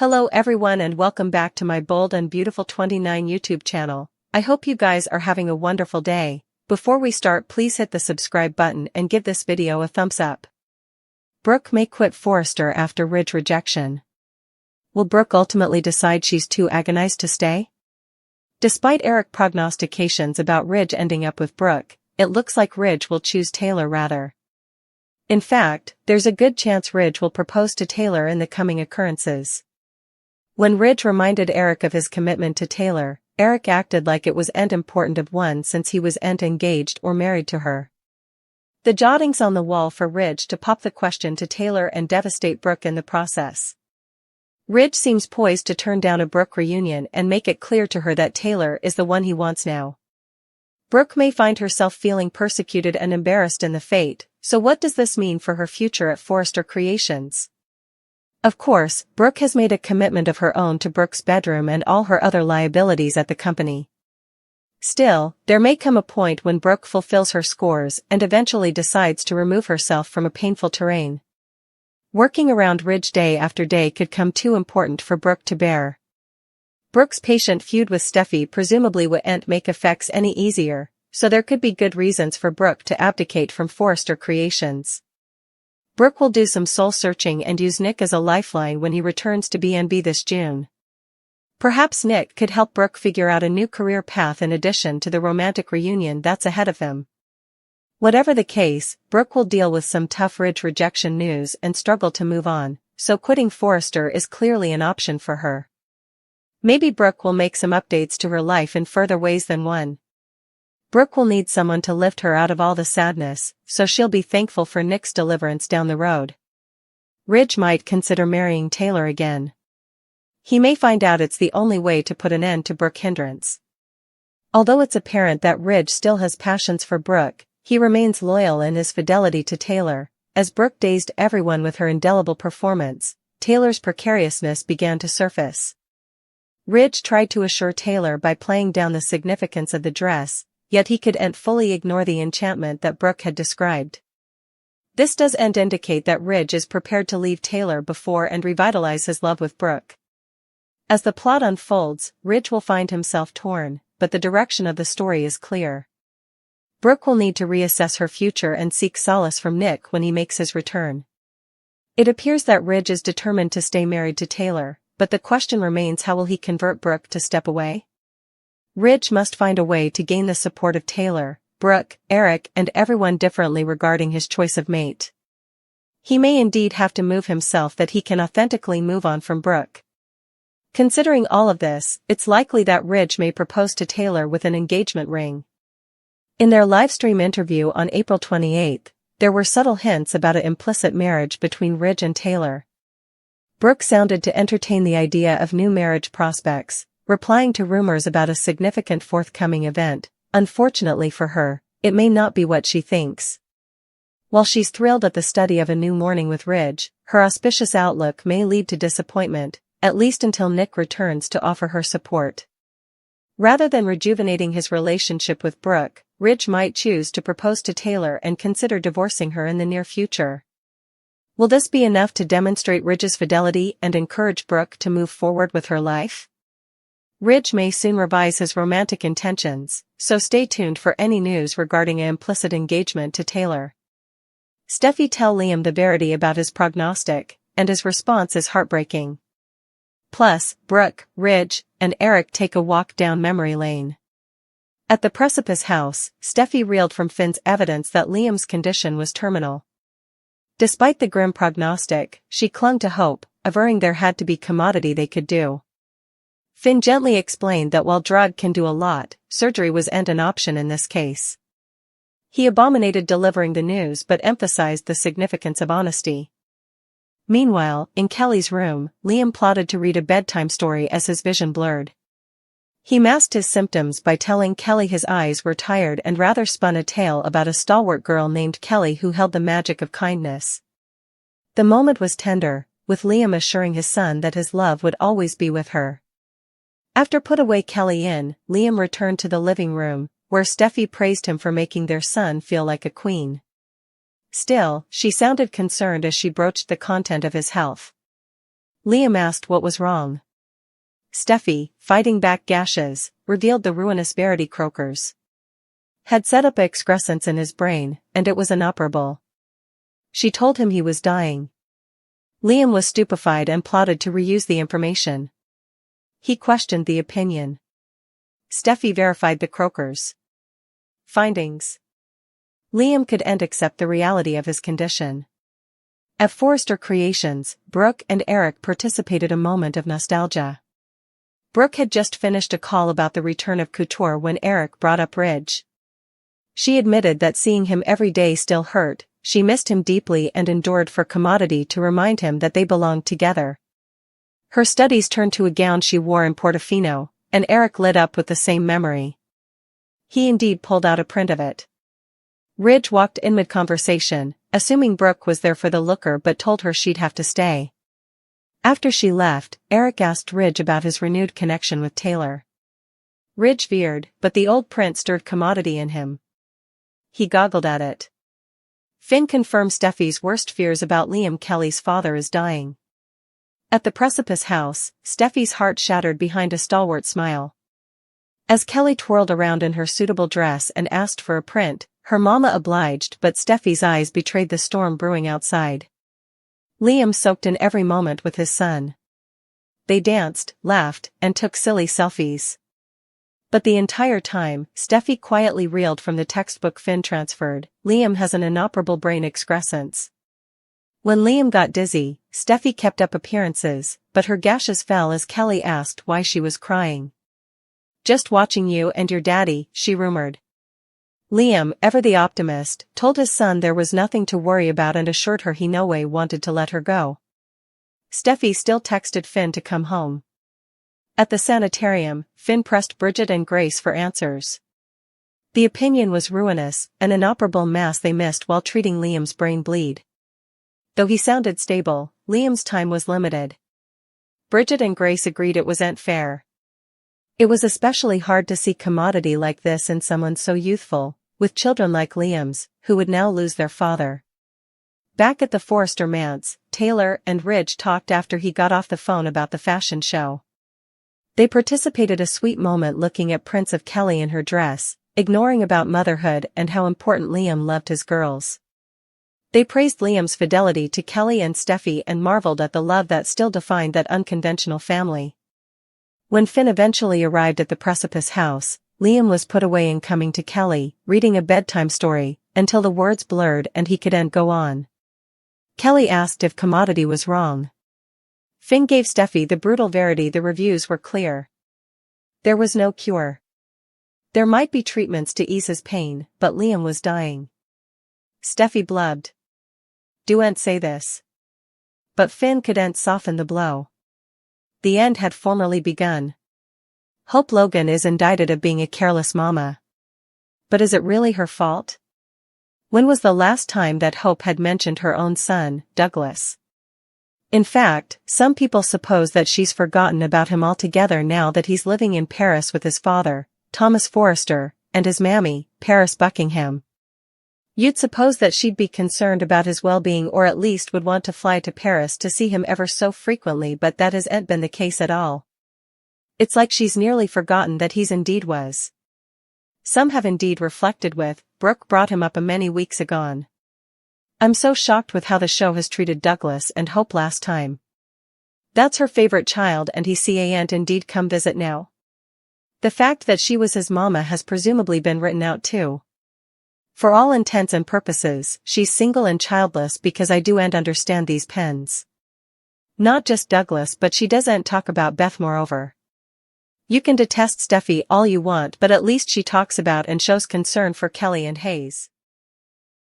Hello everyone and welcome back to my Bold and Beautiful 29 YouTube channel. I hope you guys are having a wonderful day. Before we start, please hit the subscribe button and give this video a thumbs up. Brook may quit Forrester after Ridge rejection. Will Brook ultimately decide she's too agonized to stay? Despite Eric prognostications about Ridge ending up with Brook, it looks like Ridge will choose Taylor rather. In fact, there's a good chance Ridge will propose to Taylor in the coming occurrences. When Ridge reminded Eric of his commitment to Taylor, Eric acted like it was important of one since he was engaged or married to her. The jotting's on the wall for Ridge to pop the question to Taylor and devastate Brook in the process. Ridge seems poised to turn down a Brook reunion and make it clear to her that Taylor is the one he wants now. Brook may find herself feeling persecuted and embarrassed in the fate, so what does this mean for her future at Forrester Creations? Of course, Brook has made a commitment of her own to Brook's bedroom and all her other liabilities at the company. Still, there may come a point when Brook fulfills her scores and eventually decides to remove herself from a painful terrain. Working around Ridge day after day could come too important for Brook to bear. Brook's patient feud with Steffi presumably wouldn't make effects any easier, so there could be good reasons for Brook to abdicate from Forrester Creations. Brook will do some soul-searching and use Nick as a lifeline when he returns to B&B this June. Perhaps Nick could help Brook figure out a new career path in addition to the romantic reunion that's ahead of him. Whatever the case, Brook will deal with some tough Ridge rejection news and struggle to move on, so quitting Forrester is clearly an option for her. Maybe Brook will make some updates to her life in further ways than one. Brook will need someone to lift her out of all the sadness, so she'll be thankful for Nick's deliverance down the road. Ridge might consider marrying Taylor again. He may find out it's the only way to put an end to Brook hindrance. Although it's apparent that Ridge still has passions for Brook, he remains loyal in his fidelity to Taylor. As Brook dazed everyone with her indelible performance, Taylor's precariousness began to surface. Ridge tried to assure Taylor by playing down the significance of the dress, yet he couldn't fully ignore the enchantment that Brook had described. This doesn't indicate that Ridge is prepared to leave Taylor before and revitalize his love with Brook. As the plot unfolds, Ridge will find himself torn, but the direction of the story is clear. Brook will need to reassess her future and seek solace from Nick when he makes his return. It appears that Ridge is determined to stay married to Taylor, but the question remains, how will he convert Brook to step away? Ridge must find a way to gain the support of Taylor, Brook, Eric and everyone differently regarding his choice of mate. He may indeed have to move himself that he can authentically move on from Brook. Considering all of this, it's likely that Ridge may propose to Taylor with an engagement ring. In their livestream interview on April 28, there were subtle hints about an implicit marriage between Ridge and Taylor. Brook sounded to entertain the idea of new marriage prospects, replying to rumors about a significant forthcoming event. Unfortunately for her, it may not be what she thinks. While she's thrilled at the study of a new morning with Ridge, her auspicious outlook may lead to disappointment, at least until Nick returns to offer her support. Rather than rejuvenating his relationship with Brook, Ridge might choose to propose to Taylor and consider divorcing her in the near future. Will this be enough to demonstrate Ridge's fidelity and encourage Brook to move forward with her life? Ridge may soon revise his romantic intentions, so stay tuned for any news regarding an implicit engagement to Taylor. Steffi tells Liam the verity about his prognostic, and his response is heartbreaking. Plus, Brook, Ridge, and Eric take a walk down memory lane. At the Precipice house, Steffi reeled from Finn's evidence that Liam's condition was terminal. Despite the grim prognostic, she clung to hope, averring there had to be commodity they could do. Finn gently explained that while drug can do a lot, surgery wasn't an option in this case. He abominated delivering the news but emphasized the significance of honesty. Meanwhile, in Kelly's room, Liam plotted to read a bedtime story as his vision blurred. He masked his symptoms by telling Kelly his eyes were tired and rather spun a tale about a stalwart girl named Kelly who held the magic of kindness. The moment was tender, with Liam assuring his son that his love would always be with her. After put away Kelly in, Liam returned to the living room, where Steffi praised him for making their son feel like a queen. Still, she sounded concerned as she broached the content of his health. Liam asked what was wrong. Steffi, fighting back gashes, revealed the ruinous Verity croakers had set up excrescence in his brain, and it was inoperable. She told him he was dying. Liam was stupefied and plotted to reuse the information. He questioned the opinion. Steffi verified the croakers' findings. Liam could accept the reality of his condition. At Forrester Creations, Brooke and Eric participated a moment of nostalgia. Brooke had just finished a call about the return of Couture when Eric brought up Ridge. She admitted that seeing him every day still hurt, she missed him deeply and endured for Commodity to remind him that they belonged together. Her studies turned to a gown she wore in Portofino, and Eric lit up with the same memory. He indeed pulled out a print of it. Ridge walked in mid-conversation, assuming Brooke was there for the looker but told her she'd have to stay. After she left, Eric asked Ridge about his renewed connection with Taylor. Ridge veered, but the old print stirred Commodity in him. He goggled at it. Finn confirmed Steffi's worst fears about Liam. Kelly's father is dying. At the Precipice house, Steffi's heart shattered behind a stalwart smile. As Kelly twirled around in her suitable dress and asked for a print, her mama obliged, but Steffi's eyes betrayed the storm brewing outside. Liam soaked in every moment with his son. They danced, laughed, and took silly selfies. But the entire time, Steffi quietly reeled from the textbook Finn transferred. Liam has an inoperable brain excrescence. When Liam got dizzy, Steffi kept up appearances, but her gashes fell as Kelly asked why she was crying. Just watching you and your daddy, she rumored. Liam, ever the optimist, told his son there was nothing to worry about and assured her he no way wanted to let her go. Steffi still texted Finn to come home. At the sanitarium, Finn pressed Bridget and Grace for answers. The opinion was ruinous, an inoperable mass they missed while treating Liam's brain bleed. Though he sounded stable, Liam's time was limited. Bridget and Grace agreed it wasn't fair. It was especially hard to see Commodity like this in someone so youthful, with children like Liam's, who would now lose their father. Back at the Forrester manse, Taylor and Ridge talked after he got off the phone about the fashion show. They participated a sweet moment looking at prints of Kelly in her dress, ignoring about motherhood and how important Liam loved his girls. They praised Liam's fidelity to Kelly and Steffi and marveled at the love that still defined that unconventional family. When Finn eventually arrived at the Precipice house, Liam was put away and coming to Kelly, reading a bedtime story, until the words blurred and he couldn't go on. Kelly asked if Commodity was wrong. Finn gave Steffi the brutal verity. The reviews were clear. There was no cure. There might be treatments to ease his pain, but Liam was dying. Steffi blubbed. "Don't say this." But Finn couldn't soften the blow. The end had formally begun. Hope Logan is indicted of being a careless mama. But is it really her fault? When was the last time that Hope had mentioned her own son, Douglas? In fact, some people suppose that she's forgotten about him altogether now that he's living in Paris with his father, Thomas Forrester, and his mammy, Paris Buckingham. You'd suppose that she'd be concerned about his well-being or at least would want to fly to Paris to see him ever so frequently, but that hasn't been the case at all. It's like she's nearly forgotten that he's indeed was. Some have indeed reflected with, Brooke brought him up a many weeks agone. I'm so shocked with how the show has treated Douglas and Hope last time. That's her favorite child and he can't indeed come visit now. The fact that she was his mama has presumably been written out too. For all intents and purposes, she's single and childless because I do and understand these pens. Not just Douglas, but she doesn't talk about Beth moreover. You can detest Steffi all you want, but at least she talks about and shows concern for Kelly and Hayes.